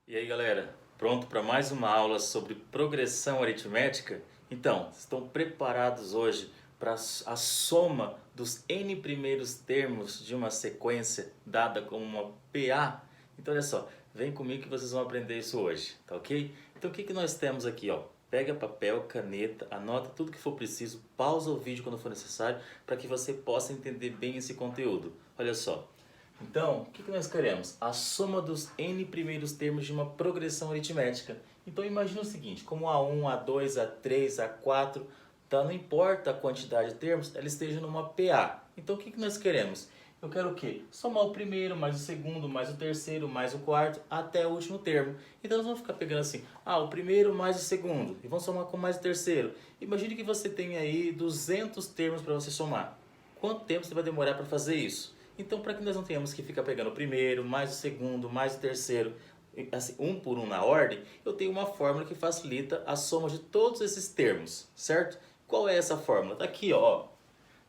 E aí, galera, pronto para mais uma aula sobre progressão aritmética? Então, estão preparados hoje para a soma dos n primeiros termos de uma sequência dada como uma PA? Então, olha só, vem comigo que vocês vão aprender isso hoje, tá ok? Então, o que nós temos aqui, ó? Pega papel, caneta, anota tudo que for preciso, pausa o vídeo quando for necessário para que você possa entender bem esse conteúdo. Olha só. Então, o que nós queremos? A soma dos n primeiros termos de uma progressão aritmética. Então, imagine o seguinte, como A1, A2, A3, A4, tá? Não importa a quantidade de termos, ela esteja numa PA. Então, o que nós queremos? Eu quero o quê? Somar o primeiro, mais o segundo, mais o terceiro, mais o quarto, até o último termo. Então, nós vamos ficar pegando assim, o primeiro mais o segundo, e vamos somar com mais o terceiro. Imagine que você tem aí 200 termos para você somar. Quanto tempo você vai demorar para fazer isso? Então, para que nós não tenhamos que ficar pegando o primeiro, mais o segundo, mais o terceiro, assim, um por um na ordem, eu tenho uma fórmula que facilita a soma de todos esses termos, certo? Qual é essa fórmula? Está aqui, ó.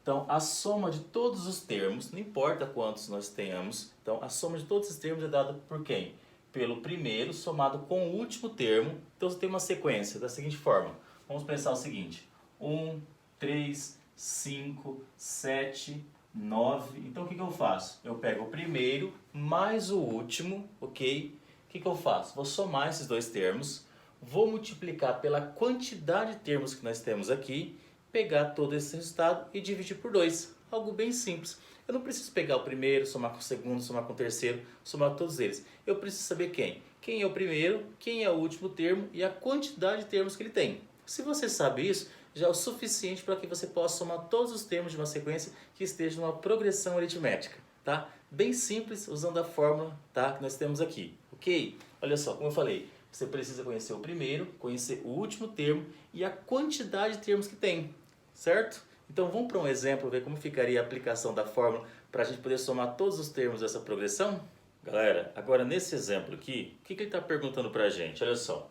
Então, a soma de todos os termos, não importa quantos nós tenhamos, então a soma de todos esses termos é dada por quem? Pelo primeiro somado com o último termo. Então, você tem uma sequência da seguinte forma. Vamos pensar o seguinte: 1, 3, 5, 7, 9. Então, o que eu faço? Eu pego o primeiro mais o último, ok? O que eu faço? Vou somar esses dois termos, vou multiplicar pela quantidade de termos que nós temos aqui, pegar todo esse resultado e dividir por 2. Algo bem simples. Eu não preciso pegar o primeiro, somar com o segundo, somar com o terceiro, somar todos eles. Eu preciso saber quem. Quem é o primeiro, quem é o último termo e a quantidade de termos que ele tem. Se você sabe isso, já é o suficiente para que você possa somar todos os termos de uma sequência que esteja numa progressão aritmética, tá? Bem simples, usando a fórmula, tá, que nós temos aqui, ok? Olha só, como eu falei, você precisa conhecer o primeiro, conhecer o último termo e a quantidade de termos que tem, certo? Então vamos para um exemplo, ver como ficaria a aplicação da fórmula para a gente poder somar todos os termos dessa progressão? Galera, agora nesse exemplo aqui, o que ele está perguntando para a gente? Olha só.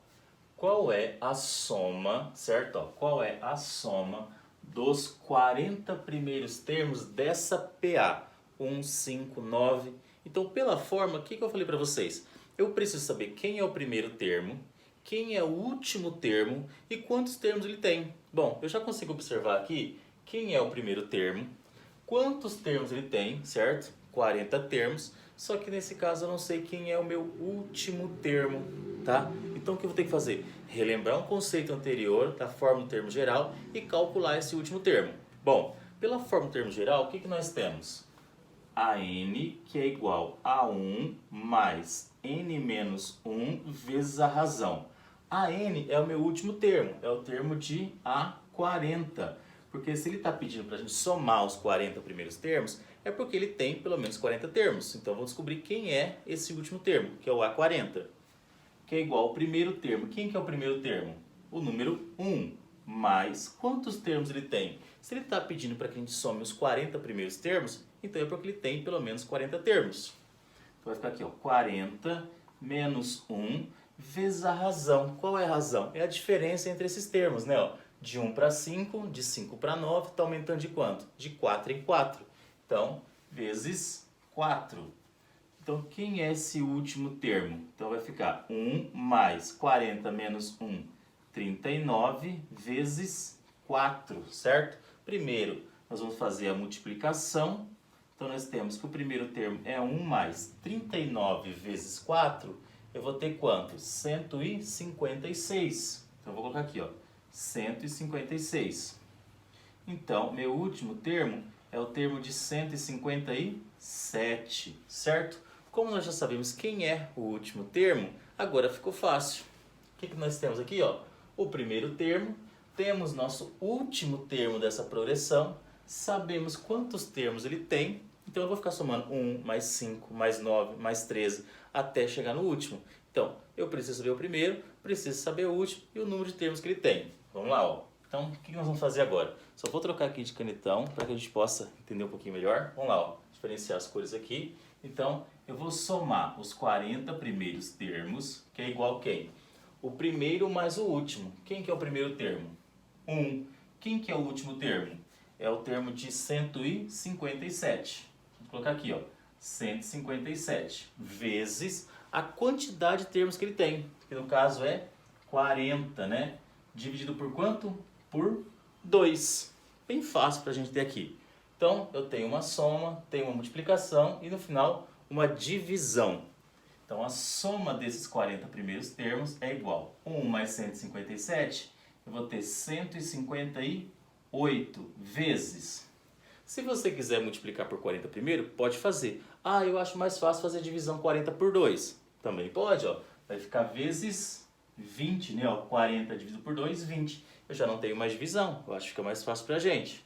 Qual é a soma, certo? Qual é a soma dos 40 primeiros termos dessa PA? 1, 5, 9. Então, pela forma, o que eu falei para vocês? Eu preciso saber quem é o primeiro termo, quem é o último termo e quantos termos ele tem. Bom, eu já consigo observar aqui quem é o primeiro termo, quantos termos ele tem, certo? 40 termos. Só que nesse caso eu não sei quem é o meu último termo, tá? Então o que eu vou ter que fazer? Relembrar um conceito anterior da fórmula do termo geral e calcular esse último termo. Bom, pela fórmula do termo geral, o que nós temos? AN, que é igual a 1 mais n menos 1 vezes a razão. AN é o meu último termo, é o termo de A40. Porque se ele está pedindo para a gente somar os 40 primeiros termos, é porque ele tem pelo menos 40 termos. Então vamos descobrir quem é esse último termo, que é o A40. Que é igual ao primeiro termo. Quem que é o primeiro termo? O número 1. Mais quantos termos ele tem? Se ele está pedindo para que a gente some os 40 primeiros termos, então é porque ele tem pelo menos 40 termos. Então vai ficar aqui, ó, 40 menos 1 vezes a razão. Qual é a razão? É a diferença entre esses termos, né? Ó, de 1 para 5, de 5 para 9, está aumentando de quanto? De 4 em 4. Então, vezes 4. Então, quem é esse último termo? Então, vai ficar 1 mais 40 menos 1, 39 vezes 4, certo? Primeiro, nós vamos fazer a multiplicação. Então, nós temos que o primeiro termo é 1 mais 39 vezes 4. Eu vou ter quanto? 156. Então, eu vou colocar aqui, ó, 156. Então, meu último termo é o termo de 157, certo? Como nós já sabemos quem é o último termo, agora ficou fácil. O que nós temos aqui? Ó? O primeiro termo, temos nosso último termo dessa progressão, sabemos quantos termos ele tem, então eu vou ficar somando 1, mais 5, mais 9, mais 13, até chegar no último. Então, eu preciso saber o primeiro, preciso saber o último e o número de termos que ele tem. Vamos lá, ó. Então, o que nós vamos fazer agora? Só vou trocar aqui de canetão para que a gente possa entender um pouquinho melhor. Vamos lá, ó. Diferenciar as cores aqui. Então, eu vou somar os 40 primeiros termos, que é igual a quem? O primeiro mais o último. Quem que é o primeiro termo? 1. Quem que é o último termo? É o termo de 157. Vou colocar aqui, ó, 157 vezes a quantidade de termos que ele tem, que no caso é 40, né? Dividido por quanto? Por 2. Bem fácil para a gente ter aqui. Então, eu tenho uma soma, tenho uma multiplicação e no final uma divisão. Então, a soma desses 40 primeiros termos é igual a 1 mais 157, eu vou ter 158 vezes. Se você quiser multiplicar por 40 primeiro, pode fazer. Ah, eu acho mais fácil fazer divisão 40 por 2. Também pode, ó. Vai ficar vezes 20, né? Ó, 40 dividido por 2, 20. Eu já não tenho mais divisão, eu acho que fica mais fácil pra gente.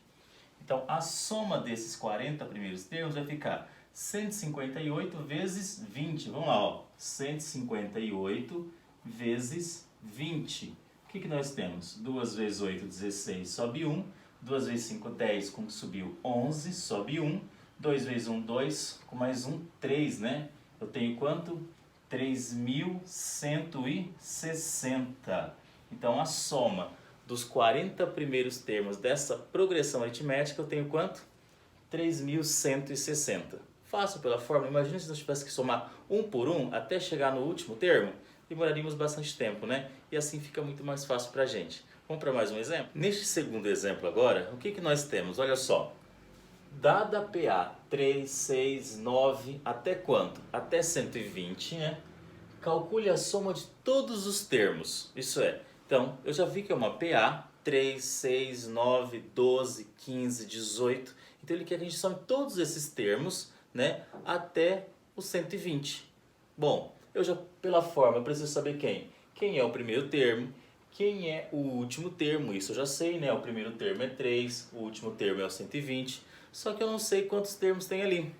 Então, a soma desses 40 primeiros termos vai ficar 158 vezes 20. Vamos lá, ó. 158 vezes 20. O que nós temos? 2 vezes 8, 16, sobe 1. 2 vezes 5, 10, com que subiu 11, sobe 1. 2 vezes 1, 2, com mais 1, 3, né? Eu tenho quanto? 3.160. Então, a soma dos 40 primeiros termos dessa progressão aritmética, eu tenho quanto? 3.160. Fácil pela fórmula. Imagina se nós tivéssemos que somar um por um até chegar no último termo. Demoraríamos bastante tempo, né? E assim fica muito mais fácil para a gente. Vamos para mais um exemplo? Neste segundo exemplo agora, o que nós temos? Olha só. Dada a PA 3, 6, 9, até quanto? Até 120, né? Calcule a soma de todos os termos. Isso é, então, eu já vi que é uma PA 3, 6, 9, 12, 15, 18. Então ele quer que a gente some todos esses termos, né, até o 120. Bom, eu já, pela forma, eu preciso saber quem. Quem é o primeiro termo, quem é o último termo, isso eu já sei, né? O primeiro termo é 3, o último termo é o 120. Só que eu não sei quantos termos tem ali.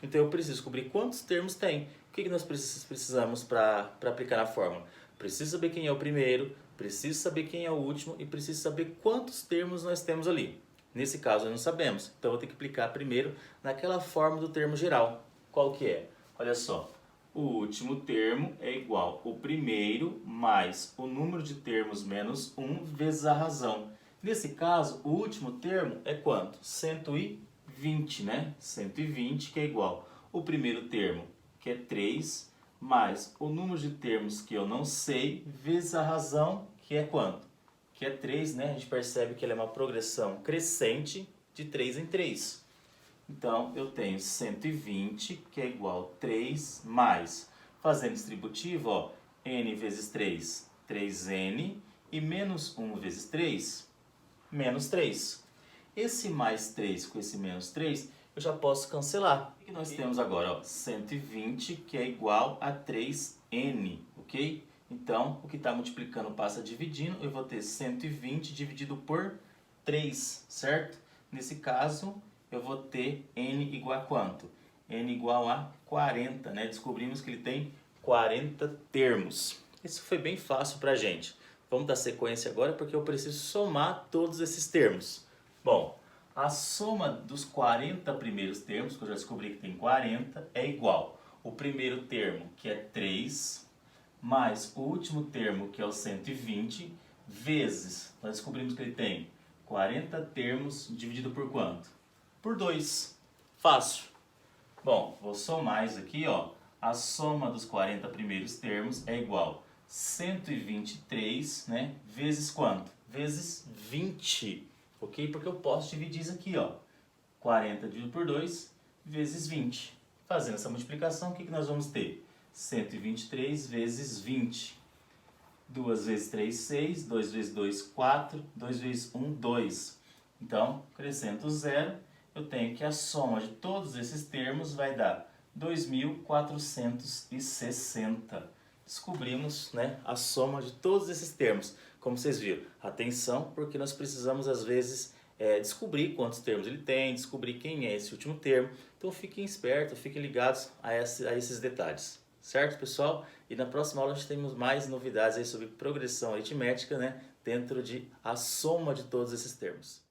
Então eu preciso descobrir quantos termos tem. O que nós precisamos para aplicar na fórmula? Preciso saber quem é o primeiro, preciso saber quem é o último e preciso saber quantos termos nós temos ali. Nesse caso, nós não sabemos. Então, eu vou ter que aplicar primeiro naquela forma do termo geral. Qual que é? Olha só. O último termo é igual ao primeiro mais o número de termos menos 1 vezes a razão. Nesse caso, o último termo é quanto? 120, né? 120, que é igual ao primeiro termo, que é 3, mais o número de termos que eu não sei, vezes a razão, que é quanto? Que é 3, né? A gente percebe que ela é uma progressão crescente de 3 em 3. Então, eu tenho 120, que é igual a 3, mais, fazendo distributivo, ó, n vezes 3, 3n, e menos 1 vezes 3, menos 3. Esse mais 3 com esse menos 3, eu já posso cancelar. O que nós temos agora? Ó, 120, que é igual a 3n, ok? Então, o que está multiplicando passa dividindo, eu vou ter 120 dividido por 3, certo? Nesse caso, eu vou ter n igual a quanto? N igual a 40, né? Descobrimos que ele tem 40 termos. Isso foi bem fácil para a gente. Vamos dar sequência agora porque eu preciso somar todos esses termos. Bom, a soma dos 40 primeiros termos, que eu já descobri que tem 40, é igual o primeiro termo, que é 3, mais o último termo, que é o 120, vezes, nós descobrimos que ele tem 40 termos dividido por quanto? Por 2. Fácil. Bom, vou somar isso aqui, ó. A soma dos 40 primeiros termos é igual a 123, né? Vezes quanto? Vezes 20. Ok? Porque eu posso dividir isso aqui, ó. 40 dividido por 2 vezes 20. Fazendo essa multiplicação, o que nós vamos ter? 123 vezes 20. 2 vezes 3, 6. 2 vezes 2, 4. 2 vezes 1, 2. Então, acrescento 0. Eu tenho que a soma de todos esses termos vai dar 2.460. Descobrimos, né, a soma de todos esses termos. Como vocês viram, atenção, porque nós precisamos às vezes descobrir quantos termos ele tem, descobrir quem é esse último termo. Então fiquem espertos, fiquem ligados a esses detalhes. Certo, pessoal? E na próxima aula nós temos mais novidades aí sobre progressão aritmética, né, dentro de a soma de todos esses termos.